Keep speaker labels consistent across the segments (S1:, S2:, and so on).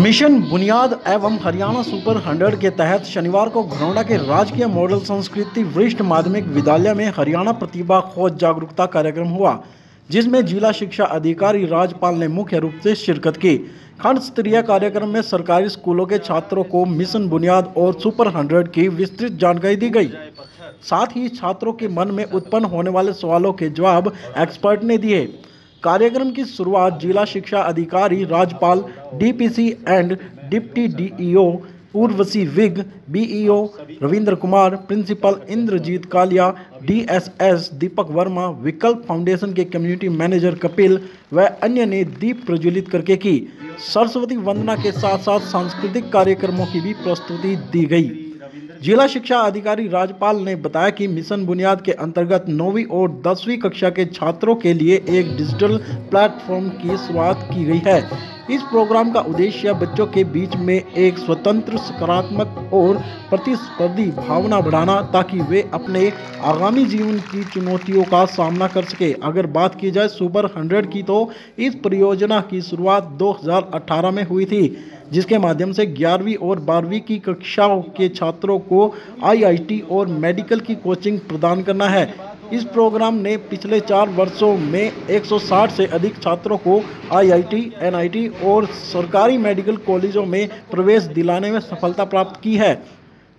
S1: Mission बुनियाद एवं Haryana super 100 के तहत शनिवार को घरौंडा के राजकीय मॉडल संस्कृति वरिष्ठ माध्यमिक विद्यालय में हरियाणा प्रतिभा खोज जागरूकता कार्यक्रम हुआ, जिसमें जिला शिक्षा अधिकारी राजपाल ने मुख्य रूप से शिरकत की। खंड स्तरीय कार्यक्रम में सरकारी स्कूलों के छात्रों को मिशन बुनियाद और सुपर 100 की विस्तृत जानकारी दी गई। साथ ही छात्रों के मन में उत्पन्न होने वाले सवालों के जवाब एक्सपर्ट ने दिए। कार्यक्रम की शुरुआत जिला शिक्षा अधिकारी Rajpal, DPC and deputy DEO Urvashi Vig, BEO Ravindra Kumar, principal Inderjit Kalia, DSS Deepak Verma, Vikalp foundation के कम्युनिटी मैनेजर कपिल व अन्य ने दीप प्रज्वलित करके की। सरस्वती वंदना के साथ साथ सांस्कृतिक कार्यक्रमों की भी प्रस्तुति दी गई। जिला शिक्षा अधिकारी राजपाल ने बताया कि मिशन बुनियाद के अंतर्गत 9वीं और 10वीं कक्षा के छात्रों के लिए एक डिजिटल प्लेटफॉर्म की शुरुआत की गई है। इस प्रोग्राम का उद्देश्य बच्चों के बीच में एक स्वतंत्र, सकारात्मक और प्रतिस्पर्धी भावना बढ़ाना, ताकि वे अपने आगामी जीवन की चुनौतियों का सामना कर सके। अगर बात की जाए सुपर 100 की, तो इस परियोजना की शुरुआत 2018 में हुई थी, जिसके माध्यम से 11वीं और 12वीं की कक्षाओं के छात्रों को आईआईटी और मेडिकल की कोचिंग प्रदान करना है। इस प्रोग्राम ने पिछले 4 वर्षों में 160 से अधिक छात्रों को आईआईटी, एनआईटी और सरकारी मेडिकल कॉलेजों में प्रवेश दिलाने में सफलता प्राप्त की है।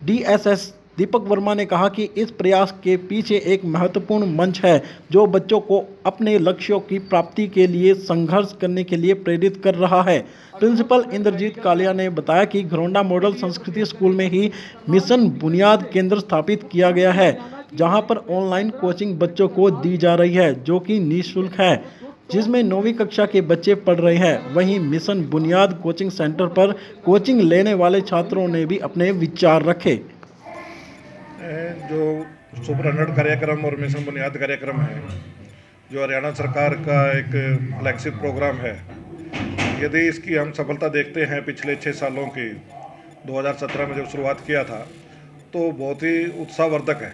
S1: डीएसएस दीपक वर्मा ने कहा कि इस प्रयास के पीछे एक महत्वपूर्ण मंच है, जो बच्चों को अपने लक्ष्यों की प्राप्ति के लिए संघर्ष करने के लिए प्रेरित कर रहा है। प्रिंसिपल इंद्रजीत कालिया ने बताया कि घरौंडा मॉडल संस्कृति स्कूल में ही मिशन बुनियाद केंद्र स्थापित किया गया है, जहां पर ऑनलाइन कोचिंग बच्चों को दी जा रही है, जो कि निःशुल्क है, जिसमें 9वीं कक्षा के बच्चे पढ़ रहे हैं। वहीं मिशन बुनियाद कोचिंग सेंटर पर कोचिंग लेने वाले छात्रों ने भी अपने विचार रखे।
S2: जो सुपर 100 कार्यक्रम और मिशन बुनियाद कार्यक्रम है, जो हरियाणा सरकार का एक फ्लैगशिप प्रोग्राम है, यदि इसकी हम सफलता देखते हैं पिछले 6 सालों की, 2017 में जब शुरुआत किया था, तो बहुत ही उत्साहवर्धक है।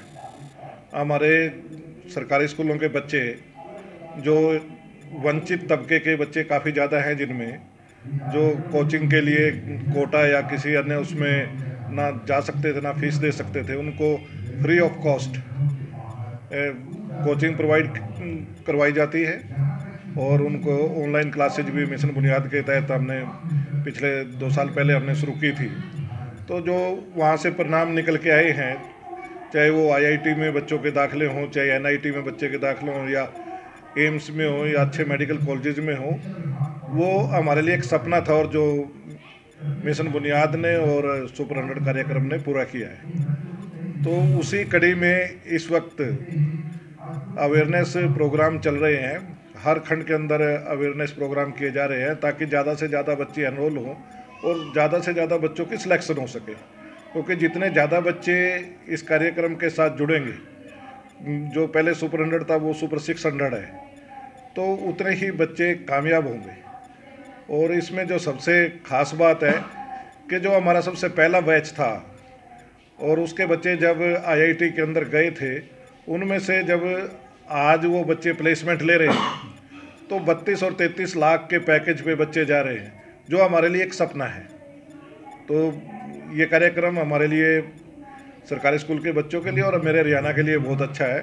S2: हमारे सरकारी स्कूलों के बच्चे, जो वंचित तबके के बच्चे काफ़ी ज़्यादा हैं, जिनमें जो कोचिंग के लिए कोटा या किसी अन्य उसमें ना जा सकते थे, ना फीस दे सकते थे, उनको free of cost coaching provide करवाई जाती है। और उनको ऑनलाइन क्लासेज भी मिशन बुनियाद के तहत हमने पिछले 2 साल पहले हमने शुरू की थी। तो जो वहाँ से परिणाम निकल के आए हैं, चाहे वो आईआईटी में बच्चों के दाखिले हों, चाहे एनआईटी में बच्चे के दाखिले हों, या एम्स में हो, या अच्छे मेडिकल कॉलेजेस में हो, वो हमारे लिए एक सपना था, और जो मिशन बुनियाद ने और सुपर 100 कार्यक्रम ने पूरा किया है। तो उसी कड़ी में इस वक्त अवेयरनेस प्रोग्राम चल रहे हैं। हर खंड के अंदर अवेयरनेस प्रोग्राम किए जा रहे हैं, ताकि ज़्यादा से ज़्यादा बच्चे एनरोल हों और ज़्यादा से ज़्यादा बच्चों की सिलेक्शन हो सके। क्योंकि जितने ज़्यादा बच्चे इस कार्यक्रम के साथ जुड़ेंगे, जो पहले सुपर 100 था वो सुपर 600 है, तो उतने ही बच्चे कामयाब होंगे। और इसमें जो सबसे ख़ास बात है कि जो हमारा सबसे पहला बैच था, और उसके बच्चे जब आईआईटी के अंदर गए थे, उनमें से जब आज वो बच्चे प्लेसमेंट ले रहे हैं, तो 32 और 33 लाख के पैकेज पे बच्चे जा रहे हैं, जो हमारे लिए एक सपना है। तो ये कार्यक्रम हमारे लिए, सरकारी स्कूल के बच्चों के लिए और मेरे हरियाणा के लिए बहुत अच्छा है,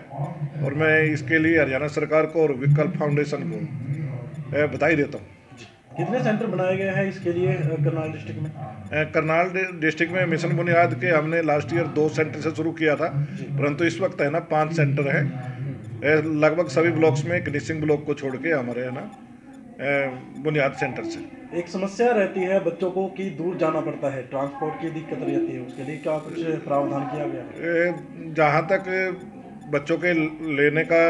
S2: और मैं इसके लिए हरियाणा सरकार को और विकल्प फाउंडेशन को बधाई देता हूँ।
S1: कितने सेंटर बनाए गए हैं इसके लिए करनाल डिस्ट्रिक्ट में?
S2: करनाल डिस्ट्रिक्ट में मिशन बुनियाद के हमने लास्ट ईयर 2 सेंटर से शुरू किया था, परंतु इस वक्त है ना 5 सेंटर हैं। लगभग सभी ब्लॉक्स में, फिनिशिंग ब्लॉक को छोड़ के हमारे है ना बुनियाद सेंटर से।
S1: एक समस्या रहती है बच्चों को कि दूर जाना पड़ता है, ट्रांसपोर्ट की दिक्कत रहती है, उसके लिए क्या कुछ प्रावधान किया गया है?
S2: जहाँ तक बच्चों के लेने का,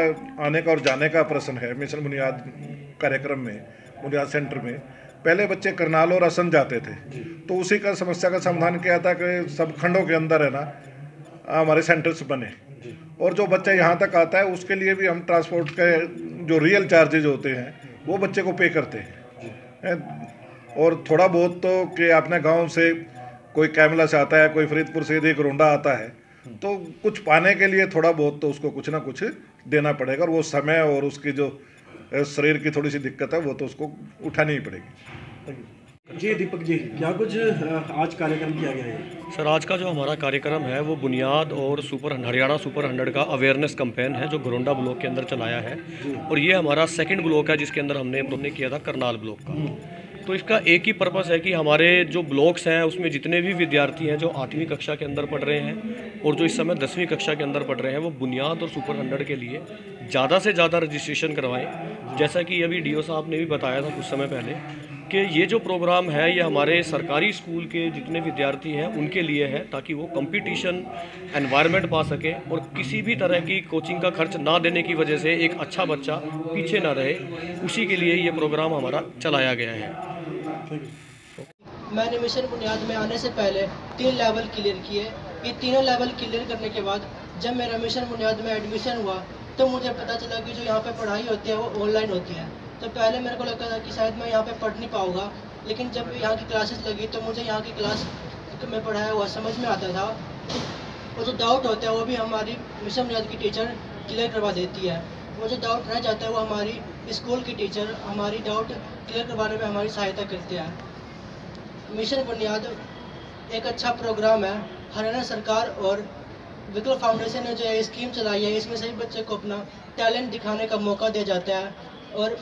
S2: आने का और जाने का प्रश्न है, मिशन बुनियाद कार्यक्रम में, बुनियाद सेंटर में पहले बच्चे करनाल और असम जाते थे, तो उसी का समस्या का समाधान किया था कि सब खंडों के अंदर है ना हमारे सेंटर्स बने, और जो बच्चा यहाँ तक आता है उसके लिए भी हम ट्रांसपोर्ट के जो रियल चार्जेज होते हैं वो बच्चे को पे करते हैं। और थोड़ा बहुत तो कि अपने गांव से कोई कैमला से आता है, कोई फरीदपुर से यदि घरौंडा आता है, तो कुछ पाने के लिए थोड़ा बहुत तो उसको कुछ ना कुछ देना पड़ेगा, और वो समय और उसकी जो शरीर की थोड़ी सी दिक्कत है वो तो उसको उठानी ही पड़ेगी।
S1: जी दीपक जी, क्या कुछ आज कार्यक्रम किया गया है?
S3: सर, आज का जो हमारा कार्यक्रम है वो बुनियाद और हरियाणा सुपर 100 का अवेयरनेस कैंपेन है जो घरोंडा ब्लॉक के अंदर चलाया है। और ये हमारा सेकंड ब्लॉक है जिसके अंदर हमने किया था करनाल ब्लॉक का। तो इसका एक ही पर्पस है कि हमारे जो ब्लॉक्स हैं उसमें जितने भी विद्यार्थी हैं जो 8वीं कक्षा के अंदर पढ़ रहे हैं और जो इस समय 10वीं कक्षा के अंदर पढ़ रहे हैं वो बुनियाद और सुपर 100 के लिए ज़्यादा से ज़्यादा रजिस्ट्रेशन करवाएं। जैसा कि अभी डीओ साहब ने भी बताया था कुछ समय पहले कि ये जो प्रोग्राम है ये हमारे सरकारी स्कूल के जितने विद्यार्थी हैं उनके लिए है, ताकि वो कंपटीशन एनवायरनमेंट पा सके और किसी भी तरह की कोचिंग का खर्च ना देने की वजह से एक अच्छा बच्चा पीछे ना रहे, उसी के लिए ये प्रोग्राम हमारा चलाया गया है।
S4: मैंने मिशन बुनियाद में आने से पहले 3 लेवल क्लियर किए। ये तीनों लेवल क्लियर करने के बाद जब मेरा मिशन बुनियाद में एडमिशन हुआ तो मुझे पता चला कि जो यहाँ पे पढ़ाई होती है वो ऑनलाइन होती है। तो पहले मेरे को लगता था कि शायद मैं यहाँ पे पढ़ नहीं पाऊँगा, लेकिन जब यहाँ की क्लासेस लगी तो मुझे यहाँ की क्लास में पढ़ाया हुआ समझ में आता था। और जो डाउट होता है वो भी हमारी मिशन बुनियाद की टीचर क्लियर करवा देती है। वो जो डाउट रह जाता है वो हमारी स्कूल की टीचर हमारी डाउट क्लियर करवाने में हमारी सहायता करते हैं। मिशन बुनियाद एक अच्छा प्रोग्राम है। हरियाणा सरकार और विकल्प फाउंडेशन ने जो ये स्कीम चलाई है इसमें सभी बच्चे को अपना टैलेंट दिखाने का मौका दिया जाता है और